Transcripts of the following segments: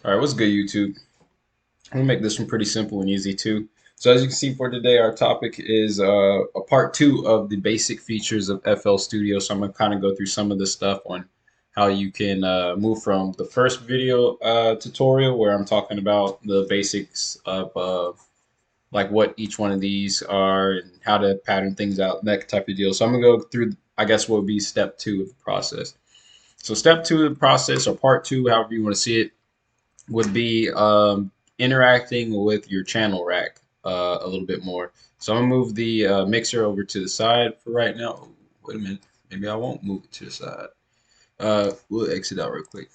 All right, what's good, YouTube? I'm gonna make this one pretty simple and easy too. So as you can see for today, our topic is a part two of the basic features of FL Studio. So I'm gonna kind of go through some of the stuff on how you can move from the first video tutorial where I'm talking about the basics of like what each one of these are and how to pattern things out, that type of deal. So I'm gonna go through, I guess, what would be step two of the process. So step two of the process, or part two, however you want to see it, would be interacting with your channel rack a little bit more. So I'm gonna move the mixer over to the side for right now. Wait a minute, maybe I won't move it to the side. We'll exit out real quick.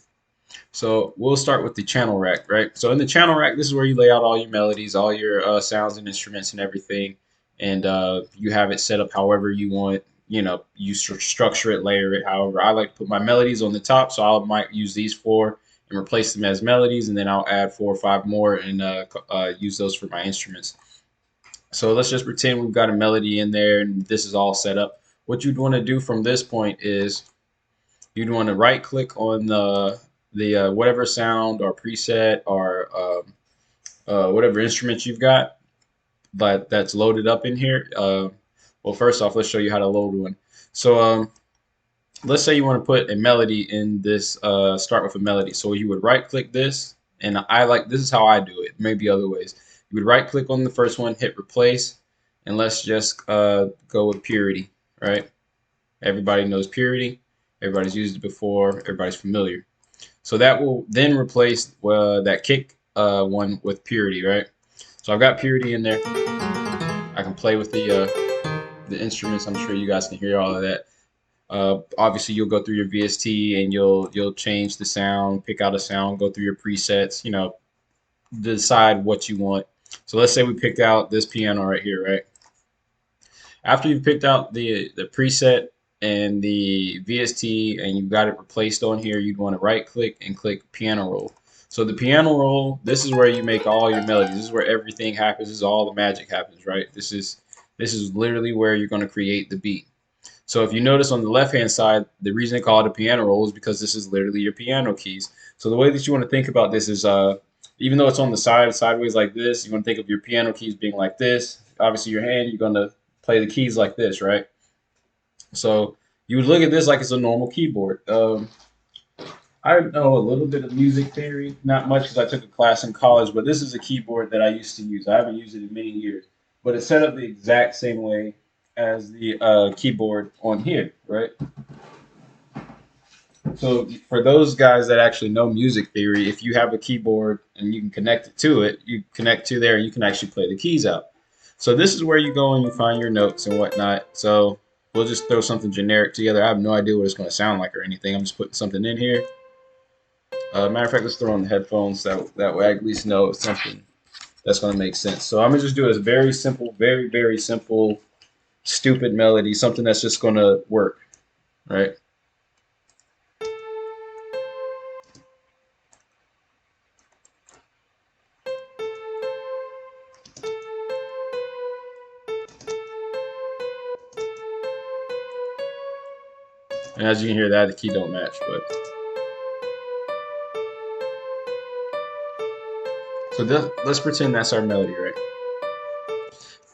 So we'll start with the channel rack, right? So in the channel rack, this is where you lay out all your melodies, all your sounds and instruments and everything, and you have it set up however you want. You know, you structure it, layer it. However, I like to put my melodies on the top, so I might use these four and replace them as melodies, and then I'll add four or five more and use those for my instruments. So let's just pretend we've got a melody in there, and this is all set up. What you'd want to do from this point is you'd want to right click on the whatever sound or preset or whatever instrument you've got, but that's loaded up in here. Well, first off, let's show you how to load one. So let's say you want to put a melody in this. Start with a melody. So you would right click this, and I like this is how I do it. Maybe other ways. You would right click on the first one, hit replace, and let's just go with Purity. Right? Everybody knows Purity. Everybody's used it before. Everybody's familiar. So that will then replace that kick one with Purity, right? So I've got Purity in there. I can play with the instruments. I'm sure you guys can hear all of that. Obviously, you'll go through your VST and you'll change the sound, pick out a sound, go through your presets. You know, decide what you want. So let's say we picked out this piano right here, right? After you've picked out the preset and the VST and you've got it replaced on here, you'd want to right click and click piano roll. So the piano roll, this is where you make all your melodies. This is where everything happens. This is all the magic happens, right? This is literally where you're going to create the beat. So if you notice on the left hand side, the reason they call it a piano roll is because this is literally your piano keys. So the way that you want to think about this is even though it's on the side sideways like this, you want to think of your piano keys being like this. Obviously your hand, you're going to play the keys like this, right? So you would look at this like it's a normal keyboard. I know a little bit of music theory, not much because I took a class in college, but this is a keyboard that I used to use. I haven't used it in many years, but it's set up the exact same way as the keyboard on here, right? So for those guys that actually know music theory, if you have a keyboard and you can connect it to it, you connect to there and you can actually play the keys out. So this is where you go and you find your notes and whatnot. So we'll just throw something generic together. I have no idea what it's going to sound like or anything. I'm just putting something in here. Matter of fact, let's throw on the headphones. That way I at least know it's something that's going to make sense. So I'm going to just do a very simple, very, very simple, stupid melody, something that's just going to work, right? And as you can hear that, the key don't match, but so let's pretend that's our melody, right?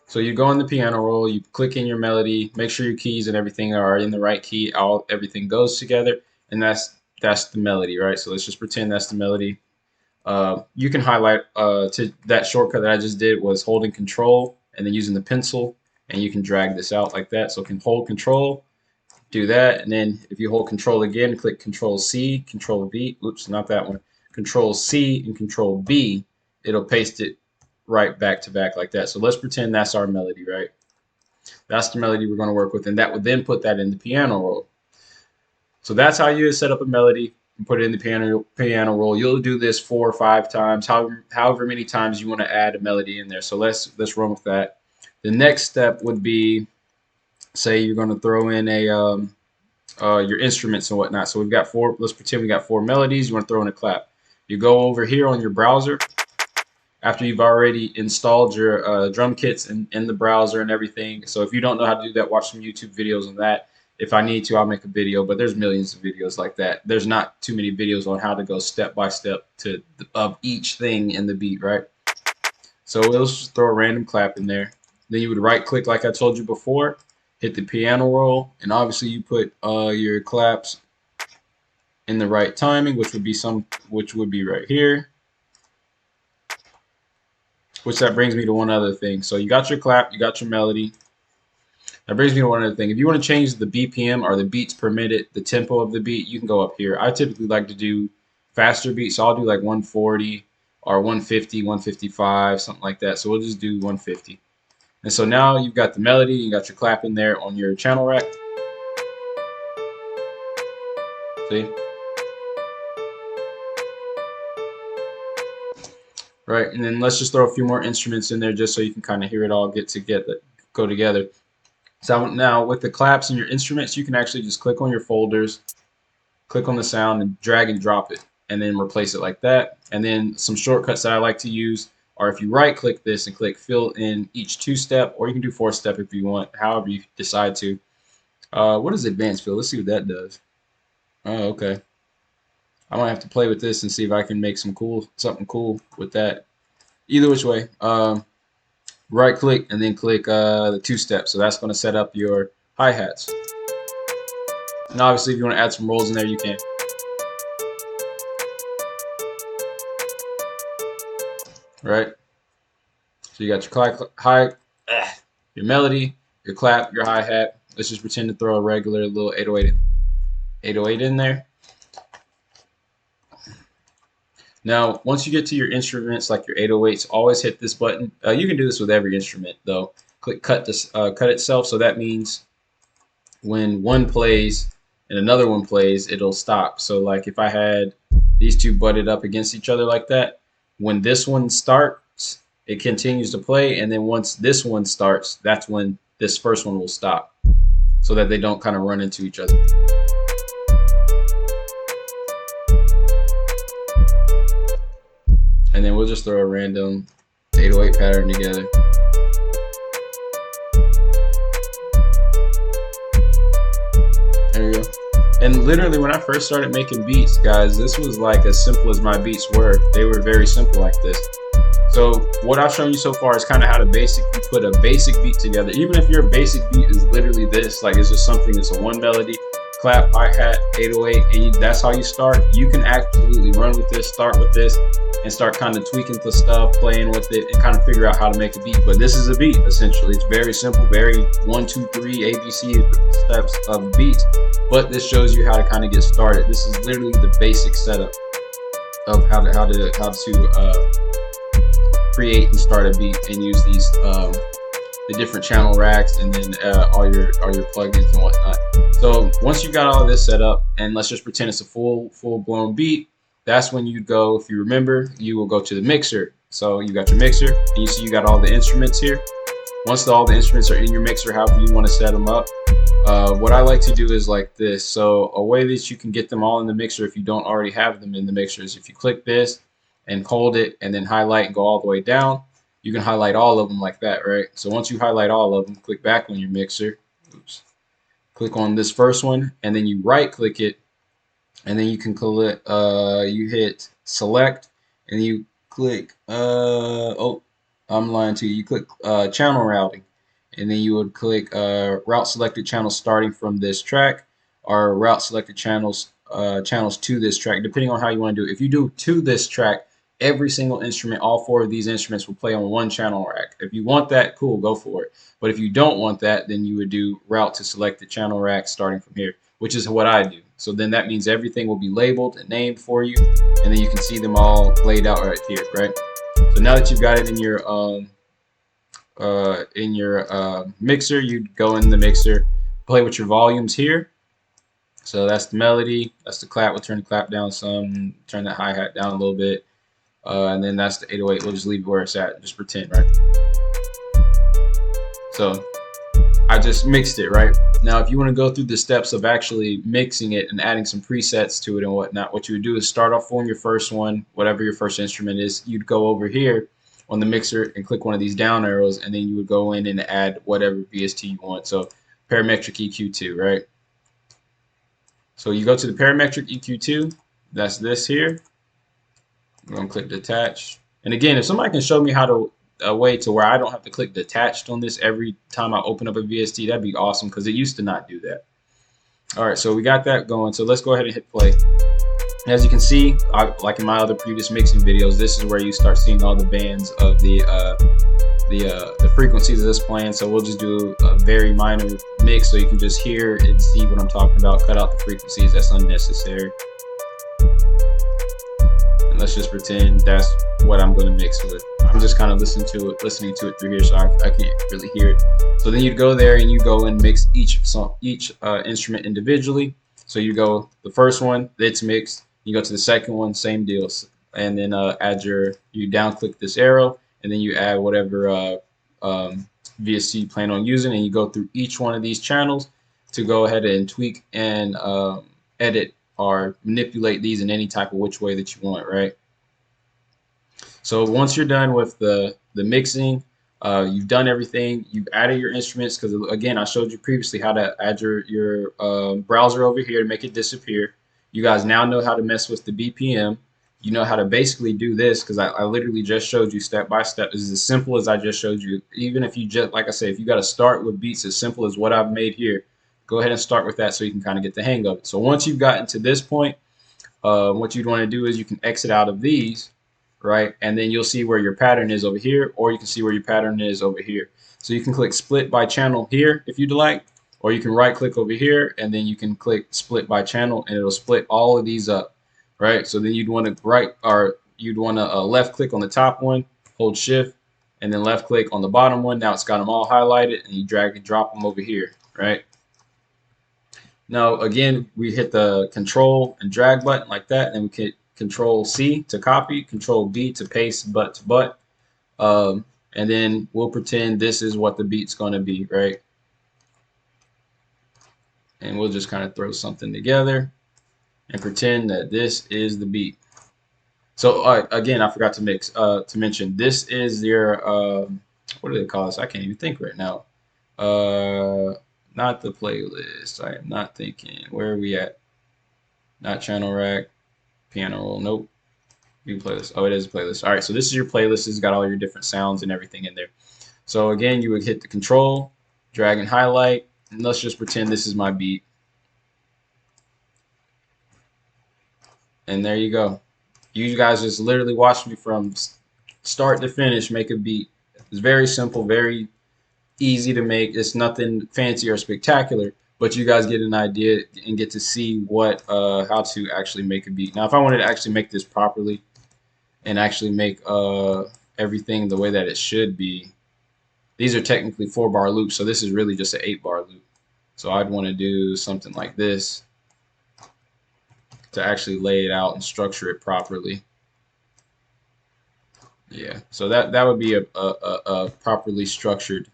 So you go on the piano roll, you click in your melody, make sure your keys and everything are in the right key, all everything goes together, and that's the melody, right? So let's just pretend that's the melody. You can highlight to that shortcut that I just did was holding control and then using the pencil, and you can drag this out like that. So it can hold control, do that, and then if you hold control again, click control C, control V, oops, not that one, control C and control B, it'll paste it right back to back like that. So let's pretend that's our melody, right? That's the melody we're going to work with, and that would then put that in the piano roll. So that's how you set up a melody and put it in the piano roll. You'll do this 4 or 5 times, however many times you want to add a melody in there. So let's run with that. The next step would be, say you're going to throw in your instruments and whatnot. So we've got four. Let's pretend we got 4 melodies. You want to throw in a clap. You go over here on your browser after you've already installed your drum kits in the browser and everything. So if you don't know how to do that, watch some YouTube videos on that. If I need to, I'll make a video, but there's millions of videos like that. There's not too many videos on how to go step by step to of each thing in the beat, right? So we'll just throw a random clap in there. Then you would right click like I told you before, hit the piano roll, and obviously you put your claps in the right timing, which would be right here. Which that brings me to one other thing. So you got your clap, you got your melody. That brings me to one other thing. If you want to change the BPM or the beats per minute, the tempo of the beat, you can go up here. I typically like to do faster beats, so I'll do like 140 or 150, 155, something like that. So we'll just do 150. And so now you've got the melody, you got your clap in there on your channel rack. See? Right, and then let's just throw a few more instruments in there just so you can kind of hear it all go together. So now with the claps and your instruments, you can actually just click on your folders, click on the sound, and drag and drop it, and then replace it like that. And then some shortcuts that I like to use are if you right click this and click fill in each 2-step, or you can do 4-step if you want, however you decide to. What is advanced fill? Let's see what that does. Oh, okay. I might have to play with this and see if I can make something cool with that. Either which way, right click and then click the 2-step. So that's going to set up your hi-hats. And obviously if you want to add some rolls in there, you can. Right? So you got your melody, your clap, your hi-hat. Let's just pretend to throw a regular little 808 in there. Now, once you get to your instruments, like your 808s, always hit this button. You can do this with every instrument, though. Click cut itself. So that means when one plays and another one plays, it'll stop. So like if I had these two butted up against each other like that, when this one starts, it continues to play. And then once this one starts, that's when this first one will stop, so that they don't kind of run into each other. And then we'll just throw a random 808 pattern together. There we go. And literally when I first started making beats, guys, this was like as simple as my beats were. They were very simple like this. So what I've shown you so far is kind of how to basically put a basic beat together. Even if your basic beat is literally this, like it's just something that's a one melody, clap, hi-hat, 808, and that's how you start. You can absolutely run with this, start with this, and start kind of tweaking the stuff, playing with it, and kind of figure out how to make a beat. But this is a beat, essentially. It's very simple, very 1, 2, 3 ABC steps of beats. But this shows you how to kind of get started. This is literally the basic setup of how to create and start a beat and use these the different channel racks and then all your plugins and whatnot. So once you got all of this set up, and let's just pretend it's a full-blown beat, that's when you go, if you remember, you will go to the mixer. So you got your mixer, and you see you got all the instruments here. Once all the instruments are in your mixer, however you want to set them up, what I like to do is like this. So a way that you can get them all in the mixer if you don't already have them in the mixer is if you click this and hold it and then highlight and go all the way down, you can highlight all of them like that, right? So once you highlight all of them, click back on your mixer. Oops. Click on this first one, and then you right click it, and then you can click, you hit select, and you click, oh, I'm lying to you. You click channel routing, and then you would click route selected channels starting from this track, or route selected channels to this track, depending on how you want to do it. If you do to this track, every single instrument, all 4 of these instruments will play on one channel rack. If you want that, cool, go for it. But if you don't want that, then you would do route to selected channel rack starting from here, which is what I do. So then that means everything will be labeled and named for you, and then you can see them all laid out right here, right? So now that you've got it in your mixer, you'd go in the mixer, play with your volumes here. So that's the melody, that's the clap. We'll turn the clap down some, turn that hi-hat down a little bit, and then that's the 808. We'll just leave it where it's at, just pretend, right? So I just mixed it, right? Now, if you want to go through the steps of actually mixing it and adding some presets to it and whatnot, what you would do is start off on your first one, whatever your first instrument is. You'd go over here on the mixer and click one of these down arrows, and then you would go in and add whatever VST you want. So parametric EQ2, right? So you go to the parametric EQ2. That's this here. I'm gonna click detach. And again, if somebody can show me how to a way to where I don't have to click detached on this every time I open up a VST, that'd be awesome because it used to not do that. All right, so we got that going. So let's go ahead and hit play. As you can see, like in my other previous mixing videos, this is where you start seeing all the bands of the frequencies of this plan. So we'll just do a very minor mix so you can just hear and see what I'm talking about. Cut out the frequencies that's unnecessary. And let's just pretend that's what I'm going to mix with. I'm just kind of listening to it through here, so I can't really hear it. So then you'd go there and you go and mix each instrument individually. So you go the first one, it's mixed. You go to the second one, same deal, and then you down click this arrow, and then you add whatever VST you plan on using, and you go through each one of these channels to go ahead and tweak and edit or manipulate these in any type of which way that you want, right? So once you're done with the mixing, you've done everything. You've added your instruments because again, I showed you previously how to add your browser over here to make it disappear. You guys now know how to mess with the BPM. You know how to basically do this because I literally just showed you step by step. This is as simple as I just showed you. Even if you just, like I said, if you got to start with beats as simple as what I've made here, go ahead and start with that so you can kind of get the hang of it. So once you've gotten to this point, what you'd want to do is you can exit out of these, right? And then you'll see where your pattern is over here, or you can see where your pattern is over here. So you can click split by channel here if you'd like, or you can right click over here and then you can click split by channel and it'll split all of these up, right? So then you'd want to left click on the top one, hold shift, and then left click on the bottom one. Now it's got them all highlighted, and you drag and drop them over here, right? Now again, we hit the control and drag button like that, and then we hit control C to copy, control B to paste butt to butt, and then we'll pretend this is what the beat's going to be, right? And we'll just kind of throw something together and pretend that this is the beat. So again, I forgot to mention this is your what do they call this? I can't even think right now. Not the playlist. I am not thinking. Where are we at? Not channel rack, piano roll. Nope. View playlist. Oh, it is a playlist. All right, so this is your playlist. It's got all your different sounds and everything in there. So again, you would hit the control, drag and highlight, and let's just pretend this is my beat. And there you go. You guys just literally watched me from start to finish make a beat. It's very simple, very easy to make. It's nothing fancy or spectacular, but you guys get an idea and get to see what how to actually make a beat. Now, if I wanted to actually make this properly and actually make everything the way that it should be, these are technically 4-bar loops, so this is really just an 8-bar loop. So I'd want to do something like this to actually lay it out and structure it properly. Yeah, so that would be a properly structured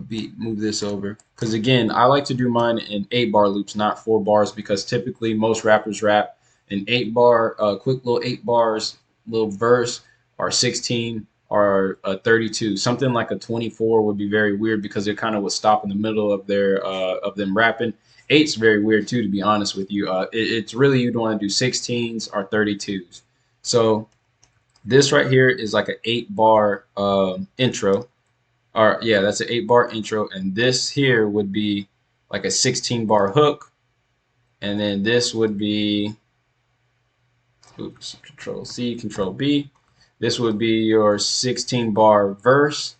beat. Move this over because again, I like to do mine in 8-bar loops, not 4 bars, because typically most rappers rap in 8-bar, quick little 8 bars, little verse, or 16 or 32. Something like a 24 would be very weird because it kind of would stop in the middle of their of them rapping. 8's very weird too, to be honest with you. It's really you'd want to do 16s or 32s. So this right here is like an 8-bar intro. Or yeah, that's an 8-bar intro, and this here would be like a 16-bar hook, and then this would be, oops, control C, control B. This would be your 16-bar verse,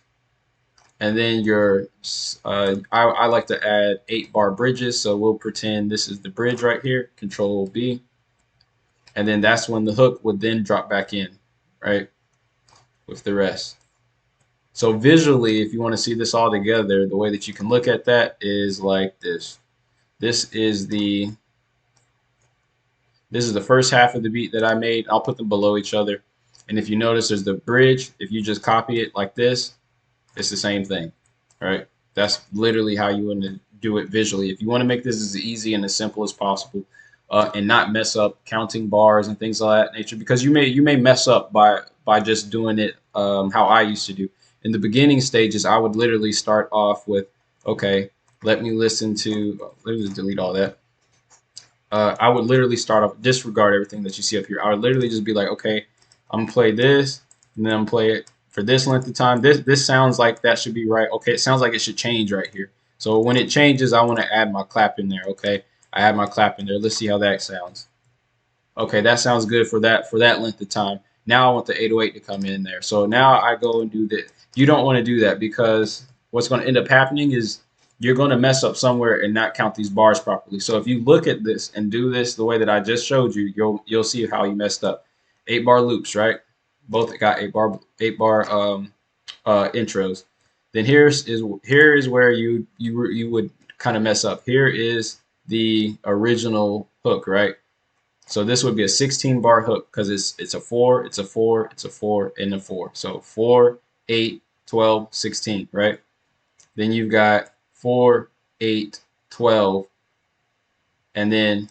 and then your I like to add 8-bar bridges, so we'll pretend this is the bridge right here, control B, and then that's when the hook would then drop back in, right, with the rest. So visually, if you want to see this all together, the way that you can look at that is like this. This is the first half of the beat that I made. I'll put them below each other. And if you notice, there's the bridge. If you just copy it like this, it's the same thing, right? That's literally how you want to do it visually. If you want to make this as easy and as simple as possible, and not mess up counting bars and things of that nature, because you may mess up by just doing it how I used to do. In the beginning stages, I would literally start off with, okay, let me listen to, let me just delete all that. I would literally start off, disregard everything that you see up here. I would literally just be like, okay, I'm gonna play this, and then I'm gonna play it for this length of time. This sounds like that should be right. Okay, it sounds like it should change right here. So when it changes, I want to add my clap in there. Okay, I add my clap in there. Let's see how that sounds. Okay, that sounds good for that length of time. Now I want the 808 to come in there. So now I go and do that. You don't want to do that because what's going to end up happening is you're going to mess up somewhere and not count these bars properly. So if you look at this and do this the way that I just showed you, you'll see how you messed up. 8-bar loops, right? Both got 8-bar intros. Then here is where you would kind of mess up. Here is the original hook, right? So this would be a 16 bar hook because it's a 4, it's a 4, it's a 4, and a 4. So 4, 8, 12, 16, right? Then you've got 4, 8, 12, and then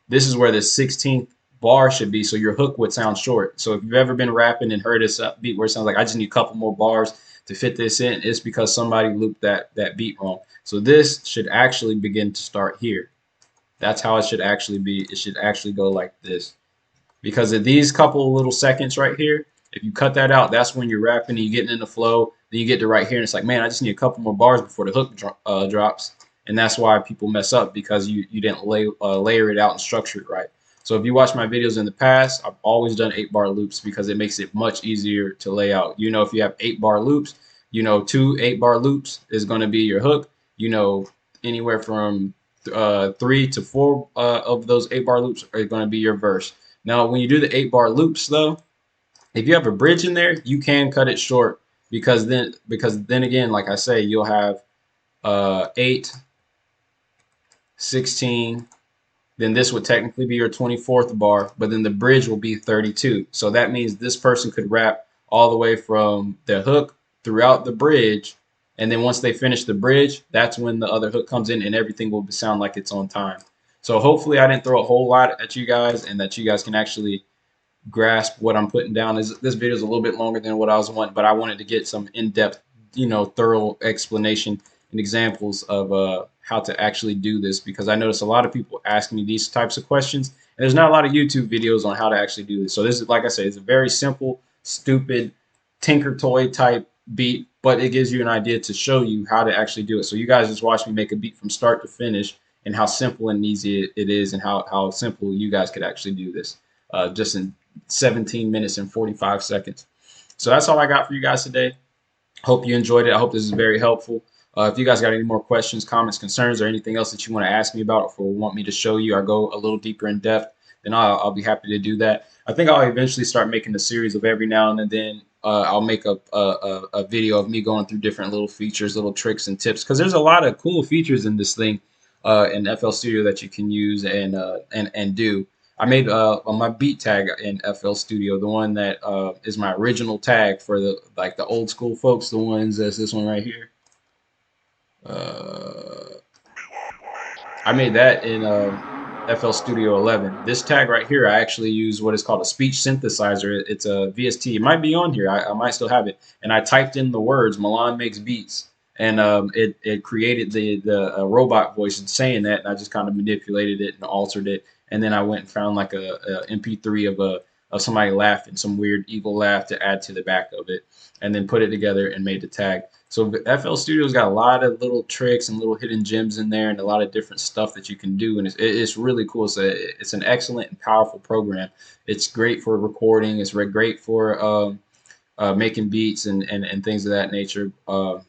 this is where the 16th bar should be, so your hook would sound short. So if you've ever been rapping and heard this beat where it sounds like I just need a couple more bars to fit this in, it's because somebody looped that beat wrong. So this should actually begin to start here. That's how it should actually be. It should actually go like this. Because of these couple little seconds right here, if you cut that out, that's when you're rapping and you're getting in the flow. Then you get to right here and it's like, man, I just need a couple more bars before the hook drops. And that's why people mess up because you didn't layer it out and structure it right. So if you watch my videos in the past, I've always done 8-bar loops because it makes it much easier to lay out. You know, if you have 8-bar loops, you know, 2 8-bar loops is going to be your hook. You know, anywhere from 3 to 4 of those 8-bar loops are going to be your verse. Now, when you do the 8-bar loops, though, if you have a bridge in there, you can cut it short because then again, like I say, you'll have 8, 16. Then this would technically be your 24th bar, but then the bridge will be 32. So that means this person could rap all the way from the hook throughout the bridge, and then once they finish the bridge, that's when the other hook comes in and everything will sound like it's on time. So hopefully I didn't throw a whole lot at you guys and that you guys can actually grasp what I'm putting down. This video is a little bit longer than what I was wanting, but I wanted to get some in-depth, thorough explanation and examples of how to actually do this because I notice a lot of people ask me these types of questions, and there's not a lot of YouTube videos on how to actually do this. So this is, like I said, it's a very simple, stupid, tinker toy type beat, but it gives you an idea to show you how to actually do it. So you guys just watch me make a beat from start to finish and how simple and easy it is and how simple you guys could actually do this just in 17 minutes and 45 seconds. So that's all I got for you guys today. Hope you enjoyed it. I hope this is very helpful. If you guys got any more questions, comments, concerns, or anything else that you want to ask me about or want me to show you or go a little deeper in depth, then I'll be happy to do that. I think I'll eventually start making a series of every now and then. I'll make a video of me going through different little features, little tricks and tips, because there's a lot of cool features in this thing in FL Studio that you can use and do. I made my beat tag in FL Studio, the one that is my original tag for the old school folks, the ones that's this one right here. I made that in FL Studio 11. This tag right here, I actually use what is called a speech synthesizer. It's a VST. It might be on here. I might still have it. And I typed in the words "Milan makes beats," and it created the robot voice saying that. And I just kind of manipulated it and altered it. And then I went and found like a MP3 of somebody laughing, some weird evil laugh to add to the back of it, and then put it together and made the tag. So FL Studio's got a lot of little tricks and little hidden gems in there and a lot of different stuff that you can do. And it's really cool. It's an excellent and powerful program. It's great for recording. It's great for making beats and things of that nature.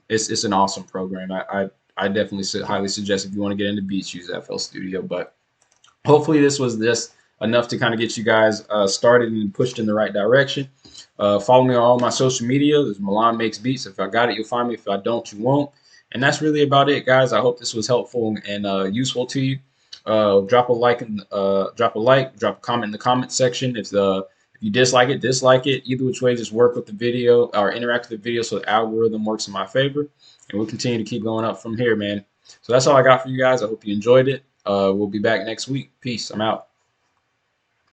It's an awesome program. I definitely highly suggest if you want to get into beats, use FL Studio. But hopefully this was just enough to kind of get you guys started and pushed in the right direction. Follow me on all my social media. There's Milan Makes Beats. If I got it, you'll find me. If I don't, you won't. And that's really about it, guys. I hope this was helpful and useful to you. Drop a like drop a comment in the comment section. If you dislike it, dislike it. Either which way, just work with the video or interact with the video so the algorithm works in my favor. And we'll continue to keep going up from here, man. So that's all I got for you guys. I hope you enjoyed it. We'll be back next week. Peace. I'm out.